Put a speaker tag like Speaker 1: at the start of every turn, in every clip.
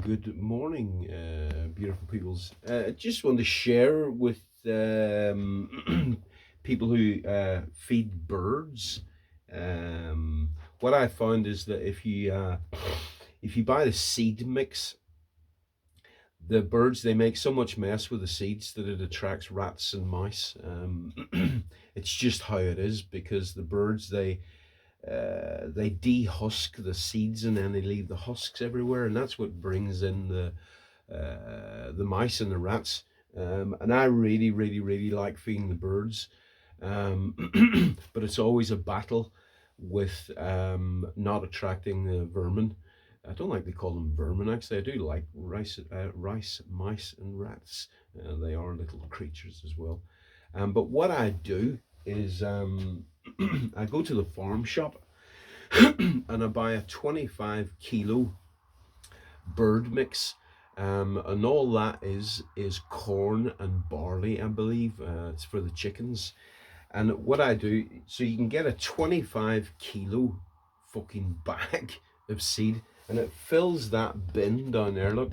Speaker 1: Good morning, beautiful peoples. I just want to share with people who feed birds. What I found is that if you buy the seed mix, the birds they make so much mess with the seeds that it attracts rats and mice. It's just how it is because the birds they dehusk the seeds and then they leave the husks everywhere, and that's what brings in the mice and the rats. And I really like feeding the birds, but it's always a battle with not attracting the vermin. I don't like to call them vermin. Actually, I do like rice, mice, and rats. They are little creatures as well. But what I do is I go to the farm shop and I buy a 25 kilo bird mix. And all that is corn and barley, I believe. It's for the chickens. And what I do, so you can get a 25 kilo fucking bag of seed, and it fills that bin down there. Look,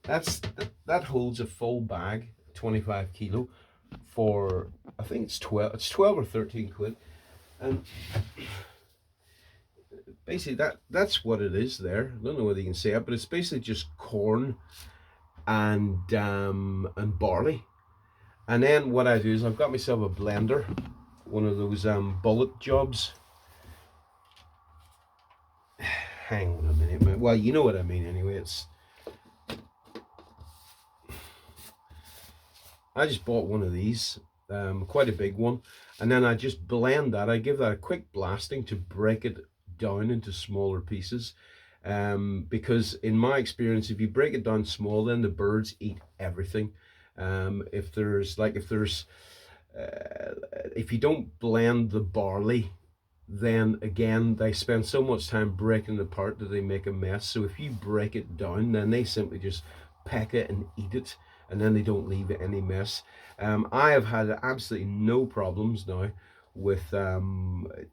Speaker 1: that's that holds a full bag, 25 kilo, for I think it's 12. It's 12 or 13 quid, and basically that's what it is there. I don't know whether you can say it, but it's basically just corn and barley. And then what I do is I've got myself a blender, one of those bullet jobs. Hang on a minute. Well, you know what I mean anyway. I just bought one of these, quite a big one, and then I just blend that. I give that a quick blasting to break it down into smaller pieces. Because in my experience, if you break it down small, then the birds eat everything. If you don't blend the barley, then again they spend so much time breaking it apart that they make a mess. So if you break it down, then they simply just peck it and eat it, and then they don't leave it any mess. I have had absolutely no problems now with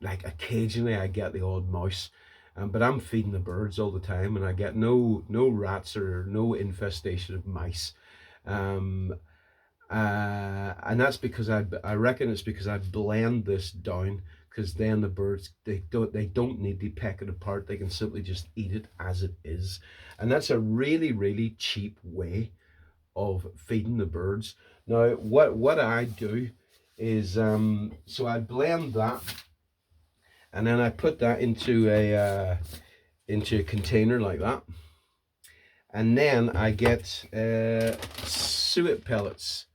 Speaker 1: like occasionally I get the odd mouse, but I'm feeding the birds all the time, and I get no rats or no infestation of mice. Um, and that's because I reckon it's because I blend this down, because then the birds they don't need to peck it apart. They can simply just eat it as it is, and that's a really cheap way of feeding the birds. Now what I do is so I blend that, and then I put that into a container like that, and then I get suet pellets,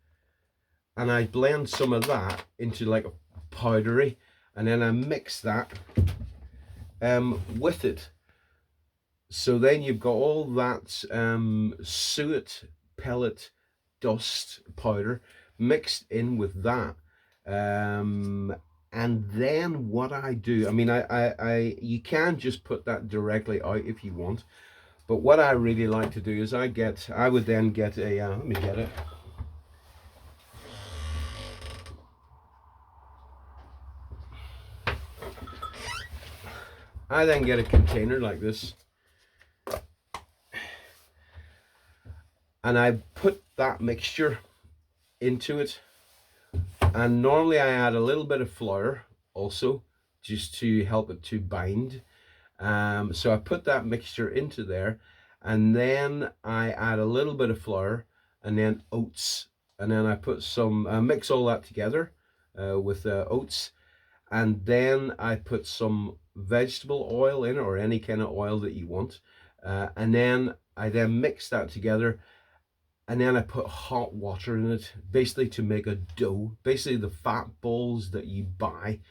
Speaker 1: and I blend some of that into like a powdery, and then I mix that with it. So then you've got all that suet pellet dust powder mixed in with that. And then what I do, I mean, I you can just put that directly out if you want, but what I really like to do is I would then get a, let me get it. I then get a container like this, and I put that mixture into it, and normally I add a little bit of flour also, just to help it to bind. So I put that mixture into there, and then I add a little bit of flour and then oats, and then I put some mix all that together with oats, and then I put some vegetable oil in, or any kind of oil that you want, and then I then mix that together, and then I put hot water in it, basically to make a dough. Basically the fat balls that you buy,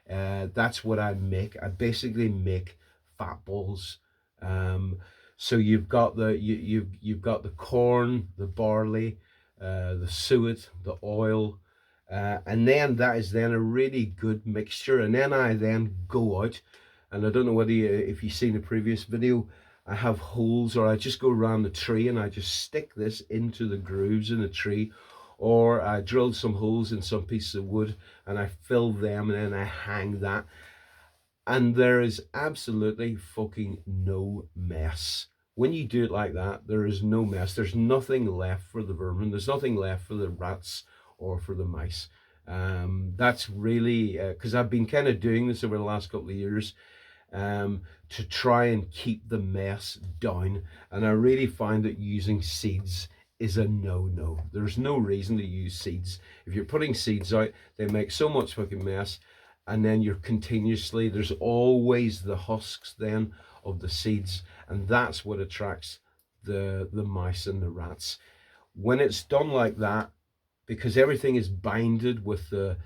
Speaker 1: that's what I make. I basically make fat balls. So you've got you've got the corn, the barley, the suet, the oil, and then that is then a really good mixture. And then I then go out, and I don't know whether if you've seen the previous video, I have holes, or I just go around the tree and I just stick this into the grooves in the tree, or I drilled some holes in some pieces of wood and I fill them, and then I hang that. And there is absolutely fucking no mess. When you do it like that, there is no mess. There's nothing left for the vermin. There's nothing left for the rats or for the mice. That's really because I've been kind of doing this over the last couple of years, to try and keep the mess down. And I really find that using seeds is a no-no. There's no reason to use seeds. If you're putting seeds out, they make so much fucking mess, and then you're continuously, there's always the husks then of the seeds, and that's what attracts the mice and the rats. When it's done like that, because everything is binded with the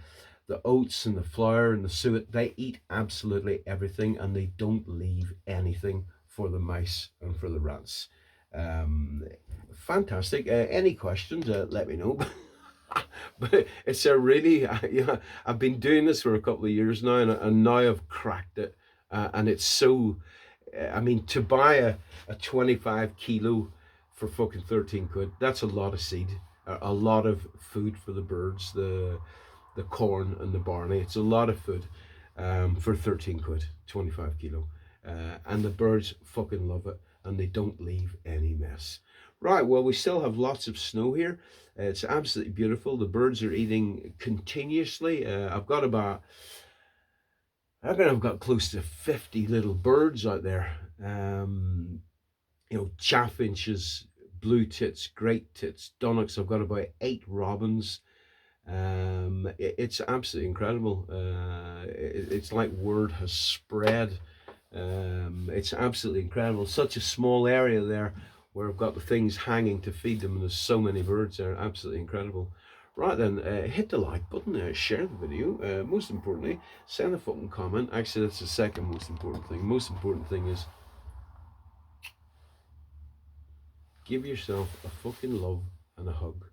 Speaker 1: oats and the flour and the suet, they eat absolutely everything, and they don't leave anything for the mice and for the rats. Um, Fantastic. Any questions? Let me know. But it's a really, yeah, I've been doing this for a couple of years now, and now I've cracked it. And it's so, I mean, to buy a 25 kilo for fucking 13 quid, that's a lot of seed, a lot of food for the birds, the corn and the barley. It's a lot of food, for 13 quid, 25 kilo. And the birds fucking love it, and they don't leave any mess. Right, well, we still have lots of snow here. It's absolutely beautiful. The birds are eating continuously. I reckon I've got close to 50 little birds out there. Chaffinches, blue tits, great tits, Donnocks. I've got about 8 robins. It's absolutely incredible. It's like word has spread. It's absolutely incredible. Such a small area there where I've got the things hanging to feed them, and there's so many birds there. Absolutely incredible. Right then, hit the like button, share the video. Most importantly, send a fucking comment. Actually, that's the second most important thing. Most important thing is give yourself a fucking love and a hug.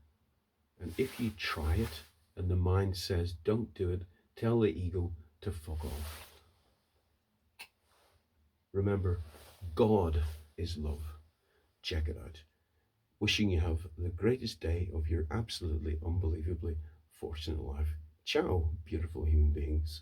Speaker 1: And if you try it and the mind says don't do it, tell the ego to fuck off. Remember, God is love. Check it out. Wishing you have the greatest day of your absolutely unbelievably fortunate life. Ciao, beautiful human beings.